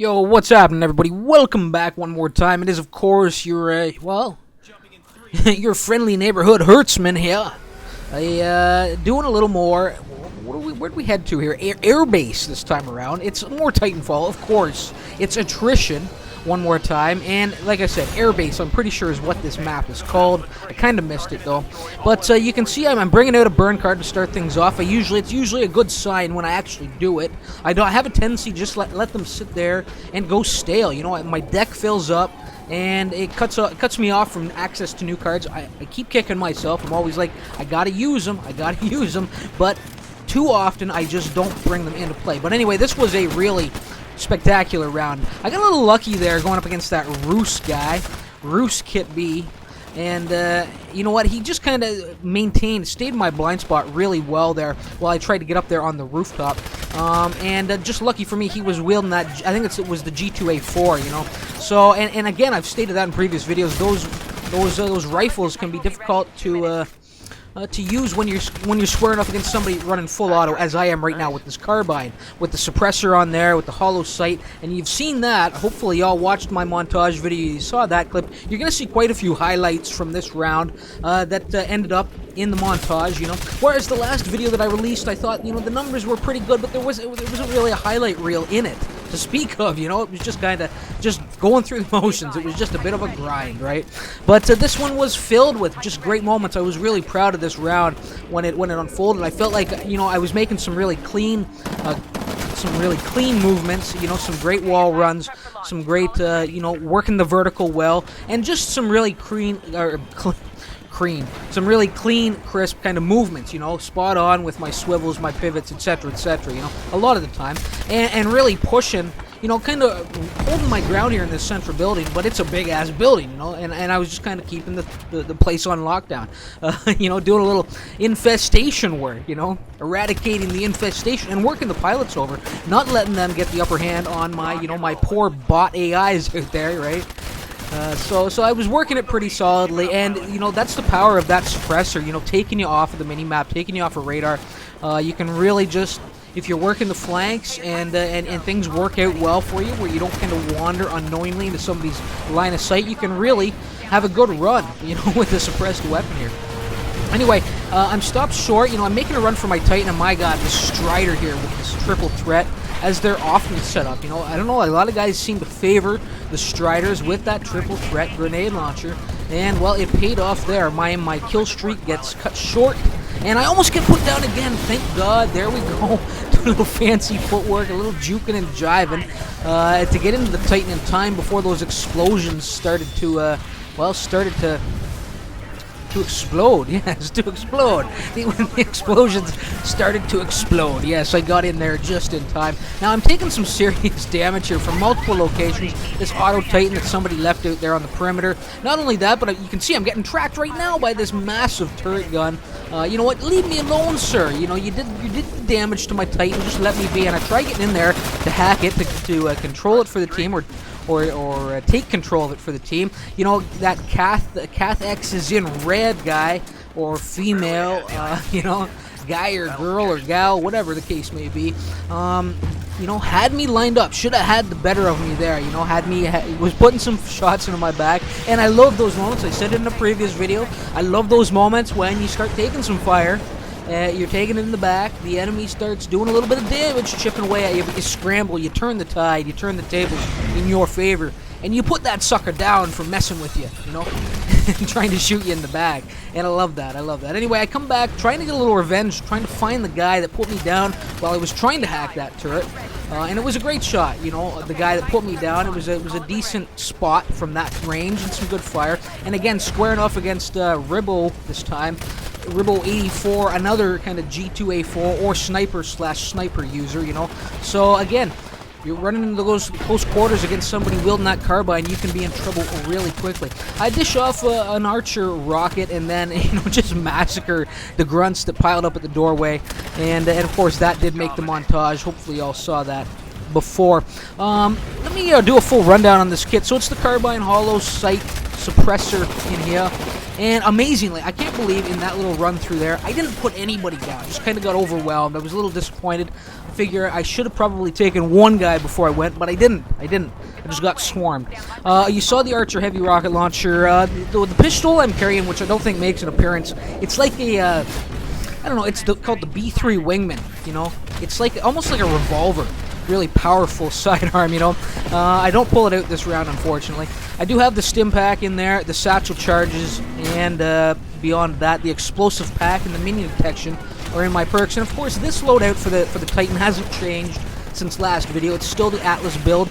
Yo, what's happening, everybody? Welcome back one more time. It is, of course, your, your friendly neighborhood herdsman here. Doing a little more. Where'd we head to here? Airbase this time around. It's more Titanfall, of course. It's Attrition one more time. And, like I said, Airbase, I'm pretty sure is what this map is called. I kind of missed it, though. But you can see I'm bringing out a burn card to start things off. It's usually a good sign when I actually do it. I have a tendency just let them sit there and go stale. You know, my deck fills up, and it cuts me off from access to new cards. I keep kicking myself. I'm always like, I gotta use them, but too often I just don't bring them into play. But anyway, this was a really spectacular round. I got a little lucky there going up against that Roos guy, Roos Kit B, and you know what? He just kind of stayed in my blind spot really well there while I tried to get up there on the rooftop. And just lucky for me, he was wielding that. I think it was the G2A4, you know. So, and again, I've stated that in previous videos. Those rifles can be difficult to use when you're squaring up against somebody running full auto, as I am right now with this carbine, with the suppressor on there, with the hollow sight, and you've seen that. Hopefully y'all watched my montage video, you saw that clip. You're gonna see quite a few highlights from this round that ended up in the montage, you know. Whereas the last video that I released, I thought, you know, the numbers were pretty good, but there wasn't really a highlight reel in it to speak of, you know. It was just kind of just going through the motions. It was just a bit of a grind, right? But this one was filled with just great moments. I was really proud of this round when it unfolded. I felt like, you know, I was making some really clean movements, you know, some great wall runs, some great, you know, working the vertical well, and just some really clean, crisp kind of movements, you know, spot on with my swivels, my pivots, etc., you know, a lot of the time, and really pushing, you know, kind of holding my ground here in this central building, but it's a big-ass building, you know, and I was just kind of keeping the place on lockdown, you know, doing a little infestation work, you know, eradicating the infestation and working the pilots over, not letting them get the upper hand on my, you know, my poor bot AIs out there, right? So I was working it pretty solidly, and, you know, that's the power of that suppressor, you know, taking you off of the mini-map, taking you off of radar. You can really just, if you're working the flanks and things work out well for you, where you don't kind of wander unknowingly into somebody's line of sight, you can really have a good run, you know, with the suppressed weapon here. Anyway, I'm stopped short. You know, I'm making a run for my Titan, and my God, the Strider here with this triple threat, as they're often set up. You know, I don't know, a lot of guys seem to favor the Striders with that triple threat grenade launcher, and, well, it paid off there. My kill streak gets cut short, and I almost get put down again. Thank God. There we go. Do a little fancy footwork, a little juking and jiving to get into the Titan in time before those explosions started to explode. Yes, to explode. When the explosions started to explode. Yes, I got in there just in time. Now, I'm taking some serious damage here from multiple locations. This auto Titan that somebody left out there on the perimeter. Not only that, but you can see I'm getting tracked right now by this massive turret gun. You know what? Leave me alone, sir. You know, you did the damage to my Titan. Just let me be. And I try getting in there to hack it, to control it for the team, or take control of it for the team. You know, that Cath X is in red guy, or female, you know, guy or girl or gal, whatever the case may be, you know, had me lined up. Should have had the better of me there, you know, was putting some shots into my back, and I love those moments. I said it in a previous video. I love those moments when you start taking some fire. You're taking it in the back, the enemy starts doing a little bit of damage, chipping away at you, but you scramble, you turn the tide, you turn the tables in your favor, and you put that sucker down for messing with you, you know, and trying to shoot you in the back, and I love that. Anyway, I come back, trying to get a little revenge, trying to find the guy that put me down while I was trying to hack that turret, and it was a great shot, you know, the guy that put me down. It was a decent spot from that range and some good fire, and again, squaring off against Ribbo this time, Ribbo 84, another kind of G2A4 or sniper/sniper user, you know. So again, you're running into those close quarters against somebody wielding that carbine, you can be in trouble really quickly. I dish off an archer rocket and then, you know, just massacre the grunts that piled up at the doorway, and of course that did make the montage. Hopefully y'all saw that before. Let me do a full rundown on this kit. So it's the carbine hollow sight suppressor in here. And amazingly, I can't believe in that little run through there, I didn't put anybody down. Just kind of got overwhelmed. I was a little disappointed. I figure I should have probably taken one guy before I went, but I didn't. I just got swarmed. You saw the Archer heavy rocket launcher. The pistol I'm carrying, which I don't think makes an appearance, it's like a, I don't know, it's called the B3 Wingman, you know? It's like almost like a revolver. Really powerful sidearm, you know. I don't pull it out this round, unfortunately. I do have the stim pack in there, the satchel charges, and beyond that, the explosive pack and the minion detection are in my perks. And of course, this loadout for the Titan hasn't changed since last video. It's still the Atlas build,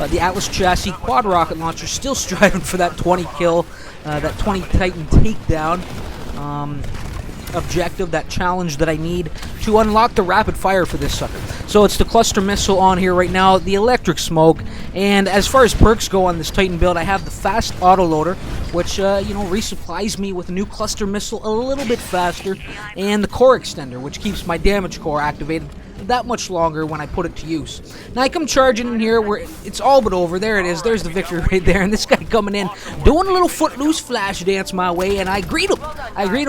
the Atlas Chassis quad rocket launcher, still striving for that 20 kill, that 20 Titan takedown. Objective, that challenge that I need to unlock the rapid fire for this sucker. So it's the cluster missile on here right now, the electric smoke, and as far as perks go on this Titan build, I have the fast autoloader, which you know, resupplies me with a new cluster missile a little bit faster, and the core extender, which keeps my damage core activated that much longer when I put it to use. Now I come charging in here where it's all but over. There it is. There's the victory right there. And this guy coming in, doing a little footloose flash dance my way, and I greet him.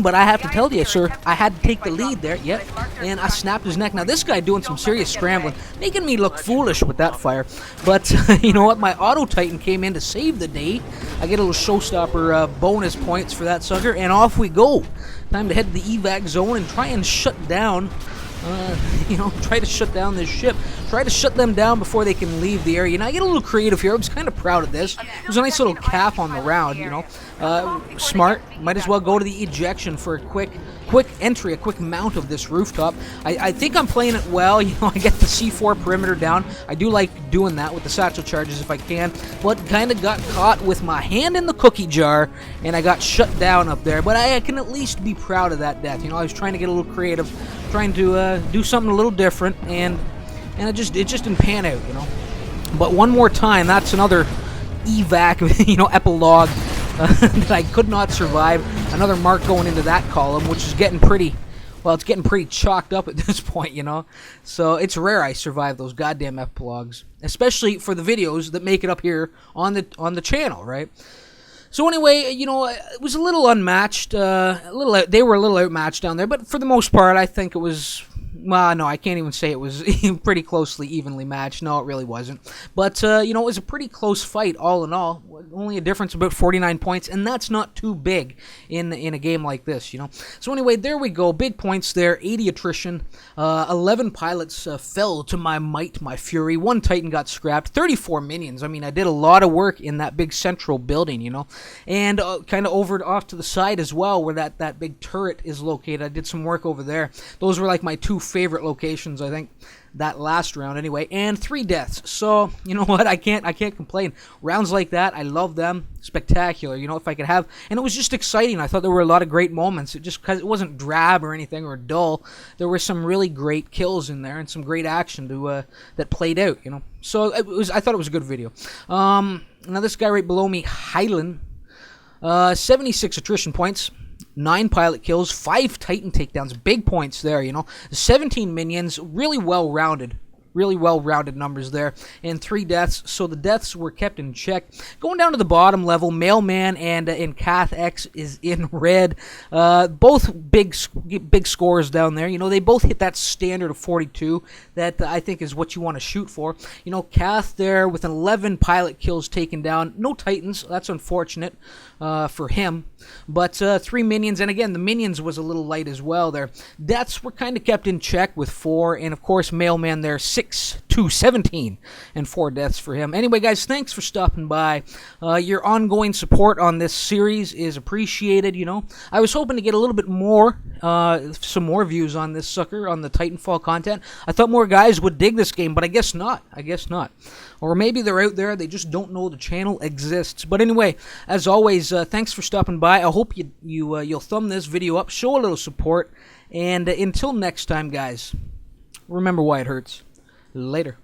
But I have to tell you, sir, I had to take the lead there. Yep. And I snapped his neck. Now this guy doing some serious scrambling, making me look foolish with that fire. But you know what? My Auto Titan came in to save the day. I get a little showstopper bonus points for that sucker, and off we go. Time to head to the evac zone and try and shut down you know, try to shut down this ship. Try to shut them down before they can leave the area. And I get a little creative here. I was kind of proud of this. It was a nice little cap on the round, you know. Smart. Might as well go to the ejection for a quick entry, a quick mount of this rooftop. I think I'm playing it well. You know, I get the C4 perimeter down. I do like doing that with the satchel charges if I can. But kind of got caught with my hand in the cookie jar, and I got shut down up there. But I can at least be proud of that death. You know, I was trying to get a little creative, trying to do something a little different, and it just didn't pan out, you know. But one more time, that's another evac, you know, epilogue that I could not survive. Another mark going into that column, which is getting pretty, well, it's getting pretty chalked up at this point, you know. So it's rare I survive those goddamn epilogues, especially for the videos that make it up here on the channel, right? So anyway, you know, it was a little unmatched, they were a little outmatched down there, but for the most part, I think it was, well, no, I can't even say it was pretty closely evenly matched. No, it really wasn't. But, you know, it was a pretty close fight, all in all. Only a difference of about 49 points, and that's not too big in a game like this, you know. So anyway, there we go. Big points there. 80 attrition. 11 pilots fell to my might, my fury. 1 Titan got scrapped. 34 minions. I mean, I did a lot of work in that big central building, you know. And kind of off to the side as well, where that big turret is located. I did some work over there. Those were like my 2 favorite locations, I think, that last round anyway. And 3 deaths. So you know what, I can't complain. Rounds like that, I love them. Spectacular, you know. If I could have, and it was just exciting. I thought there were a lot of great moments. It just, because it wasn't drab or anything or dull, there were some really great kills in there and some great action to that played out, you know. So I thought it was a good video. Now this guy right below me, Highland, 76 attrition points, 9 pilot kills, 5 Titan takedowns, big points there, you know. 17 minions, really well-rounded numbers there, and 3 deaths, so the deaths were kept in check. Going down to the bottom level, Mailman and Cath X is in red. Both big scores down there. You know, they both hit that standard of 42 that I think is what you want to shoot for. You know, Cath there with 11 pilot kills taken down. No Titans, that's unfortunate for him. But 3 minions, and again, the minions was a little light as well there. Deaths were kind of kept in check with 4, and of course, Mailman there, 6 to 17, and 4 deaths for him. Anyway, guys, thanks for stopping by. Your ongoing support on this series is appreciated, you know. I was hoping to get a little bit more, some more views on this sucker, on the Titanfall content. I thought more guys would dig this game, but I guess not. Or maybe they're out there, they just don't know the channel exists. But anyway, as always, thanks for stopping by. I hope you'll thumb this video up, show a little support, and until next time, guys, remember why it hurts. Later.